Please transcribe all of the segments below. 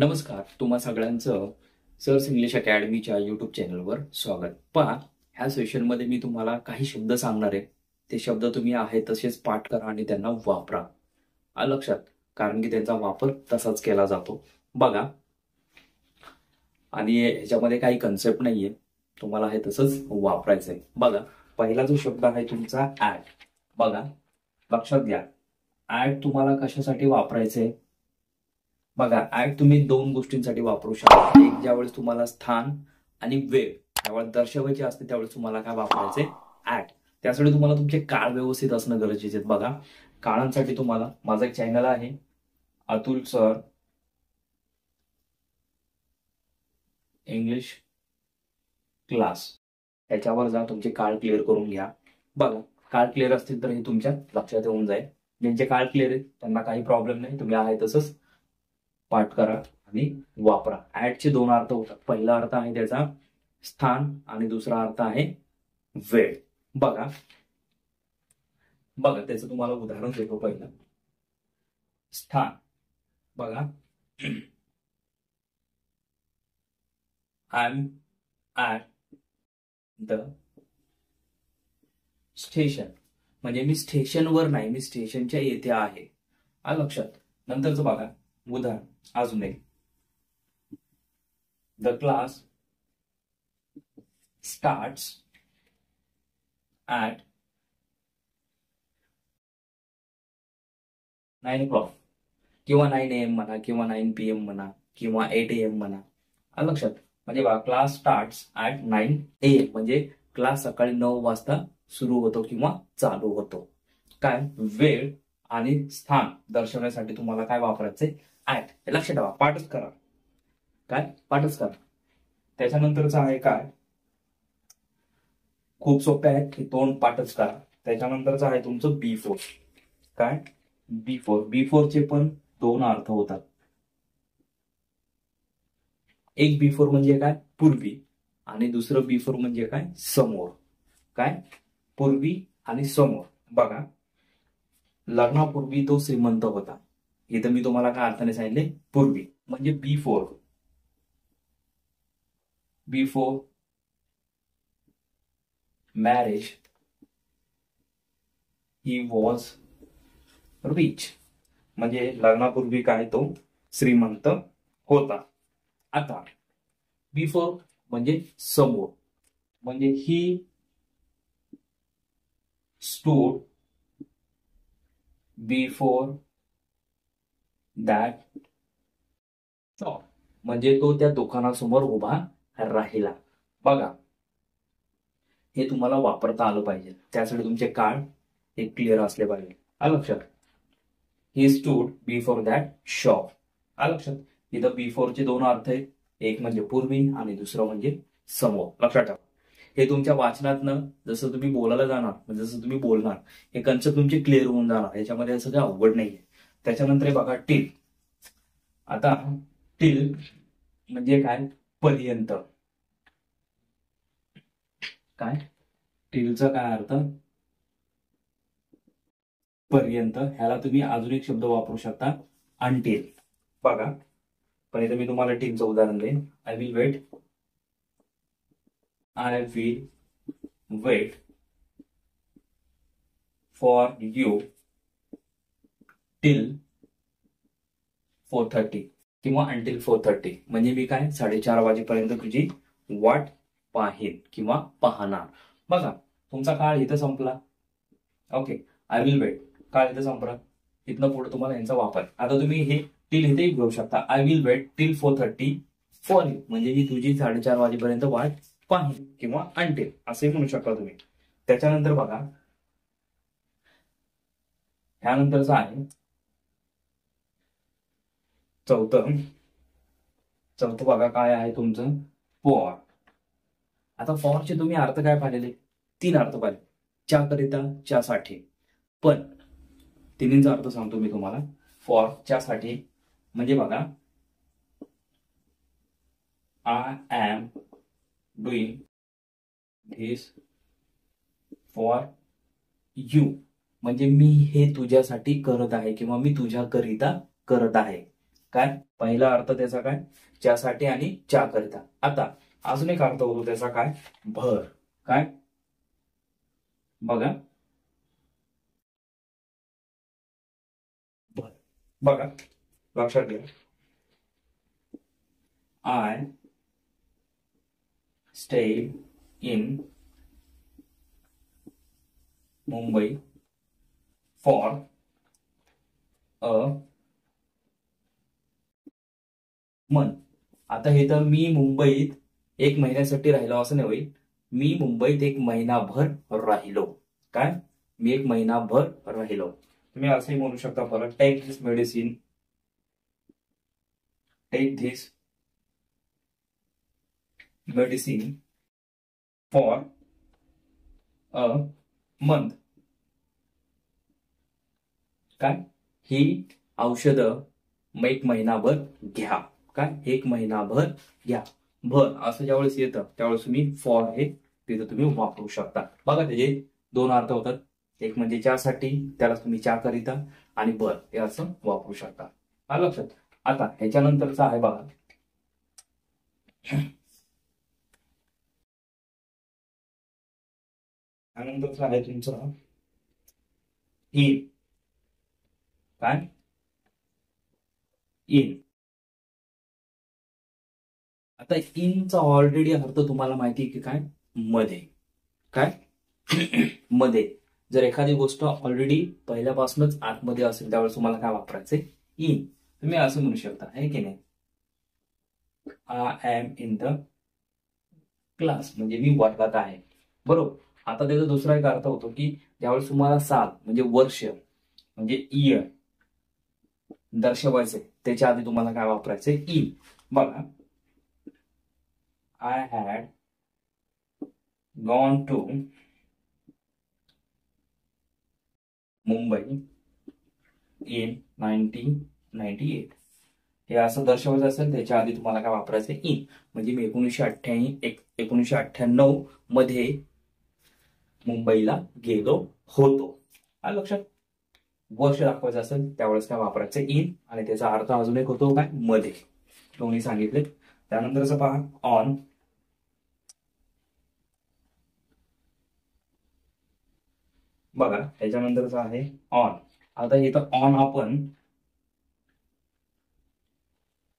नमस्कार, तुम्हा सगळ्यांचं सर्स इंग्लिश अकॅडमीच्या यूट्यूब चॅनलवर स्वागत. पहा, ह्या सेशनमध्ये मी तुम्हाला काही शब्द सांगणार आहे. ते शब्द तुम्ही आहे तसेच पाठ करा आणि त्यांना वापरा. लक्षात, कारण की त्यांचा वापर तसाच केला जातो. बघा, आणि ह्याच्यामध्ये काही कन्सेप्ट नाहीये, तुम्हाला हे तसंच वापरायचंय. बघा, पहिला जो शब्द आहे तुमचा ऍट. बघा, लक्षात घ्या, ऍट तुम्हाला कशासाठी वापरायचंय. बघा, ऍट तुम्ही दोन गोष्टींसाठी वापरू शकता. एक, ज्यावेळेस तुम्हाला स्थान आणि वेळ ज्यावेळेस दर्शवायची असते त्यावेळेस तुम्हाला काय वापरायचे, ऍट. त्यासाठी तुम्हाला तुमचे काळ व्यवस्थित असणं गरजेचे आहे. बघा, काळांसाठी तुम्हाला माझा एक चॅनल आहे, अतुल सर इंग्लिश क्लास. त्याच्यावर जा, तुमचे काळ क्लिअर करून घ्या. बघा, काळ क्लिअर असतील तर हे तुमच्या लक्षात येऊन जाईल. ज्यांचे काळ क्लिअर आहे त्यांना काही प्रॉब्लेम नाही, तुम्ही आहे तसंच पाठ करा आणि वापरा. ऍटचे दोन अर्थ होतात. पहिला अर्थ आहे त्याचा स्थान आणि दुसरा अर्थ आहे वेळ. बघा बघा त्याचं तुम्हाला उदाहरण देतो. पहिलं स्थान. बघा, I am at the station. म्हणजे मी स्टेशनवर नाही, मी स्टेशनच्या येथे आहे. लक्षात. नंतरच बघा उदाहरण अजून एक, the class starts at 9 o'clock किंवा 9 AM म्हणा किंवा 9 PM म्हणा किंवा 8 AM म्हणा. लक्षात. म्हणजे बघा, क्लास स्टार्ट्स ऍट 9 AM म्हणजे क्लास सकाळी 9 वाजता सुरू होतो किंवा चालू होतो. काय, वेळ आणि स्थान दर्शवण्यासाठी तुम्हाला काय वापरायचंय, ऍट. हे लक्षात ठेवा, पाठच करा. काय, पाठच करा. त्याच्यानंतरच आहे काय, खूप सोपे आहे, की तोंड पाठच करा. त्याच्यानंतरच आहे तुमचं बिफोर. काय, बिफोर. बिफोरचे पण दोन अर्थ होतात. एक बिफोर म्हणजे काय, पूर्वी, आणि दुसरं बिफोर म्हणजे काय, समोर. काय, पूर्वी आणि समोर. बघा, लग्नापूर्वी तो श्रीमंत होता. इथं मी तुम्हाला काय अर्थाने सांगितले, पूर्वी. म्हणजे before. Before marriage he was rich. म्हणजे लग्नापूर्वी काय, तो श्रीमंत होता. आता बिफोर म्हणजे समोर. म्हणजे he stood before that shop. म्हणजे तो त्या दुकानासमोर उभा राहिला. बघा, हे तुम्हाला वापरता आलं पाहिजे. त्यासाठी तुमचे काळ हे क्लिअर असले पाहिजे. लक्षात. He stood before that shop. लक्षात. इथं बिफोरचे दोन अर्थ आहेत, एक म्हणजे पूर्वी आणि दुसरं म्हणजे समोर. लक्षात ठेवा. हे तुमच्या वाचनातनं जसं तुम्ही बोलायला जाणार, जसं तुम्ही बोलणार, हे कन्सेप्ट तुमचे क्लिअर होऊन जाणार. याच्यामध्ये असं काही अवघड नाहीये. त्याच्यानंतर बघा टिल. आता टिल म्हणजे काय, पर्यंत. काय, टिलचा काय अर्थ, पर्यंत. ह्याला तुम्ही अजून एक शब्द वापरू शकता, अनटिल. बघा, पण इथे मी तुम्हाला टिलचं उदाहरण देईन. I will wait. I will wait for you till 4:30 किंवा अंटिल 4:30. म्हणजे मी काय, 4:30 वाजेपर्यंत तुझी वाट पाहीन किंवा पाहणार. बघा, तुमचा काळ इथं संपला. ओके, आय विल वेट, काळ इथं संपला. इथनं पुढे तुम्हाला यांचा वापर. आता तुम्ही हे टिल इथे घेऊ शकता. I will wait till 4:30 for you. म्हणजे मी तुझी 4:30 वाजेपर्यंत वाट पाहीन किंवा अंटिल असे म्हणू शकता तुम्ही. त्याच्यानंतर बघा, ह्यानंतरचं आहे चौथं बघा काय आहे तुमचं, फॉर. आता फॉरचे तुम्ही अर्थ काय पाहिलेले, तीन अर्थ पाहिले. च्या करिता, च्यासाठी. पण तिन्हींचा अर्थ सांगतो मी तुम्हाला. फॉर, च्यासाठी. म्हणजे बघा, I am doing this for you. म्हणजे मी हे तुझ्यासाठी करत आहे किंवा मी तुझ्याकरिता करत आहे. काय पहिला अर्थ त्याचा काय, च्यासाठी आणि च्या करिता. आता अजून एक अर्थ होतो त्याचा काय, भर. काय बघा, भर. बघा लक्षात घ्या, I stay in Mumbai for a month. आता हे तर मी मुंबईत 1 महिन्यासाठी राहिलो असं नाही होईल, मी मुंबईत 1 महिनाभर राहिलो. काय, मी 1 महिनाभर राहिलो. तुम्ही असंही म्हणू शकता परत, take this medicine, take this medicine for a month. काय, ही औषधं मग 1 महिनाभर घ्या. काय, 1 महिनाभर घ्या. भर असं ज्यावेळेस येतं त्यावेळेस तुम्ही फॉर हे तिथं तुम्ही वापरू शकता. बघा त्याचे 2 अर्थ होतात, एक म्हणजे च्यासाठी, त्याला तुम्ही च्या करिता, आणि भर हे असं वापरू शकता. आलं लक्षात. आता ह्याच्यानंतरचा आहे बघा, त्यानंतरचा आहे तुमचा इन. काय, इन. आता इनचा ऑलरेडी अर्थ तुम्हाला माहिती आहे की काय, मध्ये. काय मध्ये. जर एखादी गोष्ट ऑलरेडी पहिल्यापासूनच आतमध्ये असेल त्यावेळेस तुम्हाला काय वापरायचंय, इन. तुम्ही असं म्हणू शकता आहे की नाही, I am in the class, म्हणजे मी वर्गात आहे. बरोबर. आता त्याचा दुसरा एक अर्थ होतो की ज्यावेळेस तुम्हाला साल म्हणजे वर्ष म्हणजे इयर दर्शवायचे त्याच्या आधी तुम्हाला काय वापरायचंय, इन. बघा, I had gone to Mumbai in 1998. हे असं दर्शवायचं असेल त्याच्या आधी तुम्हाला काय वापरायचं, इन. म्हणजे मी 1998 मध्ये मुंबईला गेलो होतो. आलं लक्षात. वर्ष दाखवायचं असेल त्यावेळेस काय वापरायचं, इन. आणि त्याचा अर्थ अजून एक होतो काय, मध्ये. दोन्ही सांगितले. त्यानंतरच पहा, ऑन. बघा त्याच्यानंतरच आहे ऑन. आता इथं ऑन आपण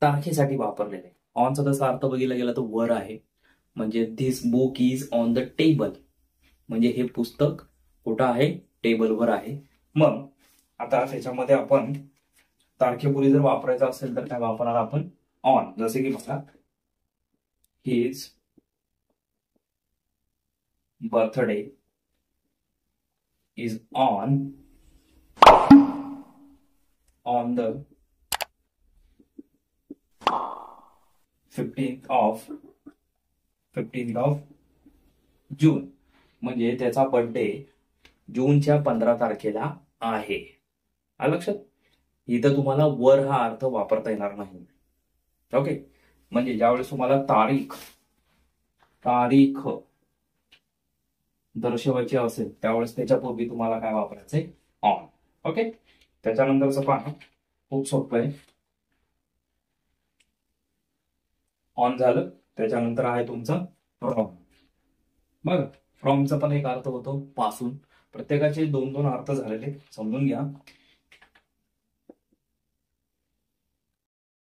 तारखेसाठी वापरलेलं आहे. ऑनचा तसा अर्थ बघितला गेला तर वर आहे, म्हणजे this book is on the table, म्हणजे हे पुस्तक कुठं आहे, टेबलवर आहे. मग आता त्याच्यामध्ये आपण तारखेपूर्वी जर वापरायचं असेल तर काय वापरणार आपण, ऑन. जसे की बघा, his birthday is on the 15th of जून, म्हणजे त्याचा बर्थडे जूनच्या 15 तारखेला आहे. आलं लक्षात. इथं तुम्हाला वर हा अर्थ वापरता येणार नाही. ओके. म्हणजे ज्यावेळेस तुम्हाला तारीख दर्शवायची असेल त्यावेळेस त्याच्यापूर्वी तुम्हाला काय वापरायचंय, ऑन. ओके. त्याच्यानंतरच पहा, खूप सोपं आहे. ऑन झालं, त्याच्यानंतर आहे तुमचं फ्रॉम. बघा, फ्रॉमचा पण एक अर्थ होतो पासून. प्रत्येकाचे 2-2 अर्थ झालेले समजून घ्या.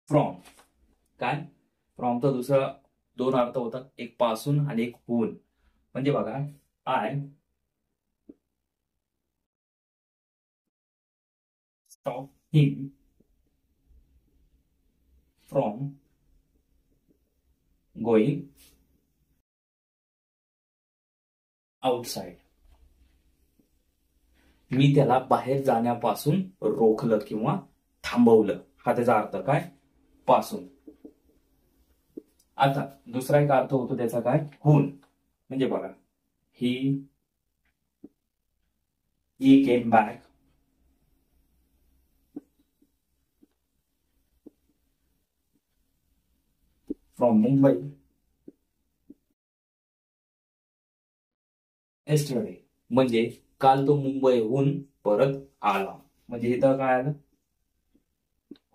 फ्रॉम काय, फ्रॉमचा दुसरा 2 अर्थ होतात, एक पासून आणि एक होऊन. म्हणजे बघा, I stop him from going outside. मी त्याला बाहेर जाण्यापासून रोखलं किंवा थांबवलं, हा त्याचा अर्थ काय, पासून. आता दुसरा एक अर्थ होतो त्याचा काय, होऊन. म्हणजे बघा, he came back from Mumbai yesterday, म्हणजे काल तो मुंबईहून परत आला. म्हणजे इथं काय आलं,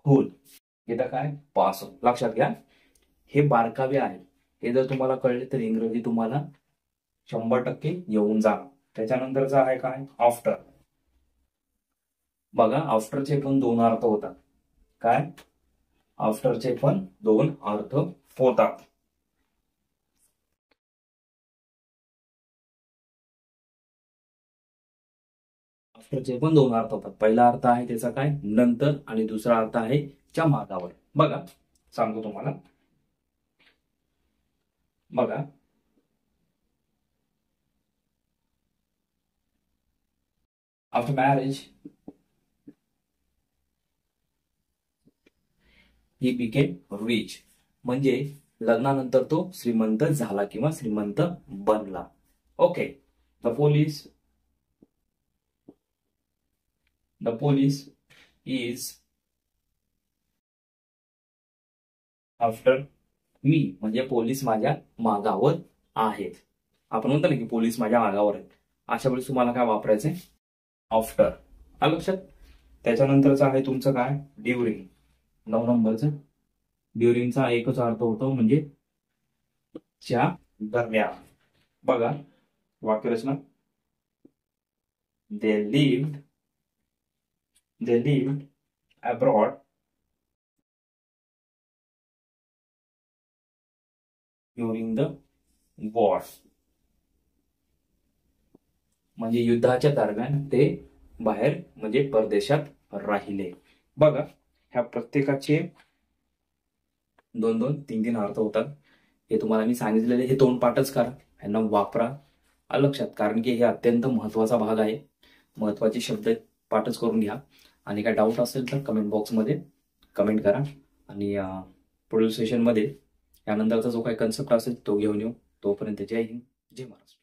होऊन. इथं काय पास, लक्षात घ्या हे बारकावे आहे. हे जर तुम्हाला कळले तर इंग्रजी तुम्हाला 100% येऊन जाणार. त्याच्यानंतरचं आहे काय आफ्टर. बघा आफ्टरचे पण दोन अर्थ होतात. काय आफ्टरचे पण दोन अर्थ होतात. आफ्टरचे पण दोन अर्थ होतात. पहिला अर्थ आहे त्याचा काय नंतर, आणि दुसरा अर्थ आहे च्या मागावर. बघा सांगतो तुम्हाला. बघा after marriage he became rich, म्हणजे लग्नानंतर तो श्रीमंत झाला किंवा श्रीमंत बनला. Okay. The police is after me, म्हणजे पोलीस माझ्या मागावर आहेत. आपण म्हणतो ना की पोलीस माझ्या मागावर आहेत. अशा वेळेस तुम्हाला काय वापरायचंय आफ्टर. आलं लक्षात. त्याच्यानंतरचं आहे तुमचं काय ड्युरिंग. 9 नंबरचं ड्युरिंगचा एकच अर्थ होतो म्हणजे च्या दरम्यान. बघा वाक्यरचना. They lived abroad during the war, म्हणजे युद्धाच्या दरम्यान ते बाहेर म्हणजे परदेशात राहिले. बघा ह्या प्रत्येकाचे 2-2, 3-3 अर्थ होतात. हे तुम्हाला मी सांगितलेले हे 2 पाठच करा, यांना वापरा लक्षात, कारण की हे अत्यंत महत्वाचा भाग आहे. महत्वाचे शब्द पाठच करून घ्या. आणि काय डाऊट असेल तर कमेंट बॉक्समध्ये कमेंट करा. आणि पुढील सेशनमध्ये यानंतरचा जो काही कन्सेप्ट असेल तो घेऊन येऊ. तोपर्यंत जय हिंद, जय महाराष्ट्र.